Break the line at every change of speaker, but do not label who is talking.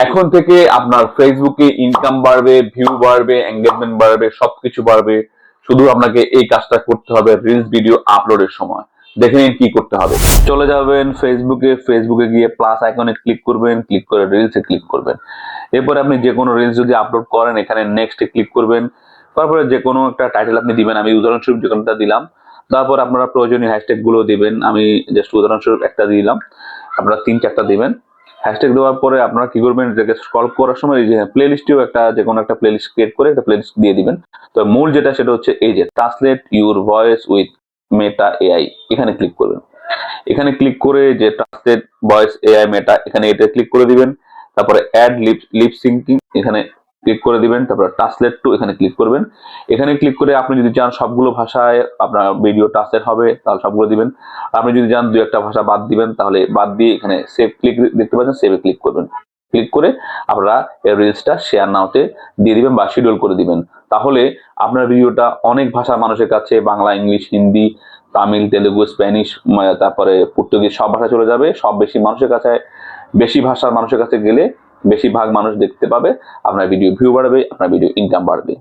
এখন থেকে আপনার ফেসবুকে ইনকাম বাড়বে, ভিউ বাড়বে, এঙ্গেজমেন্ট বাড়বে, সবকিছু বাড়বে। শুধু আপনাকে এই কাজটা করতে হবে রিলস ভিডিও আপলোডের সময়। দেখে নিন কি করতে হবে। চলে যাবেন ফেসবুকে গিয়ে প্লাস আইকনে ক্লিক করবেন, ক্লিক করে রিলসে ক্লিক করবেন। এরপরে আপনি যে কোনো রিলস যদি আপলোড করেন এখানে নেক্সটে ক্লিক করবেন। তারপরে যে কোনো একটা টাইটেল আপনি দিবেন, আমি উদাহরণস্বরূপ যে কোনোটা দিলাম। তারপর আপনারা প্রয়োজনীয় হ্যাশট্যাগ গুলো দিবেন, আমি জাস্ট উদাহরণস্বরূপ একটা দিলাম, আপনারা 3-4টা দিবেন। হ্যাশট্যাগ দেওয়ার পরে আপনারা কি করবেন, এটাকে স্ক্রল করার সময় এই যে প্লে লিস্টেও একটা যে কোনো একটা প্লে লিস্ট ক্রিয়েট করে একটা প্লে লিস্ট দিয়ে দিবেন। তো মূল যেটা সেটা হচ্ছে এই যে translate your voice with Meta AI, এখানে ক্লিক করবেন। এখানে ক্লিক করে যে ট্রান্সলেট ভয়েস এআই মেটা, এখানে এটা ক্লিক করে দিবেন। তারপরে অ্যাড লিপ সিঙ্কিং, এখানে ক্লিক করে দিবেন। তারপরে ট্রান্সলেট টু, এখানে ক্লিক করবেন। এখানে ক্লিক করে আপনি যদি চান সবগুলো ভাষায় আপনার ভিডিও ট্রান্সলেট হবে তাহলে সবগুলো দিবেন। আপনি যদি চান 2-1টা ভাষা বাদ দিবেন তাহলে বাদ দিয়ে এখানে সেভ ক্লিক দেখতে পাচ্ছেন, সেভে ক্লিক করবেন। ক্লিক করে আপনারা এই রিলসটা শেয়ার নাওতে দিয়ে দিবেন বা শিডিউল করে দিবেন। তাহলে আপনার ভিডিওটা অনেক ভাষার মানুষের কাছে, বাংলা, ইংলিশ, হিন্দি, তামিল, তেলেগু, স্প্যানিশ, তারপরে পর্তুগিজ সব ভাষা চলে যাবে। সব বেশি মানুষের কাছে, বেশি ভাষার মানুষের কাছে গেলে বেশিরভাগ মানুষ দেখতে পাবে, আপনার ভিডিও ভিউ বাড়বে, আপনার ভিডিও ইনকাম বাড়বে।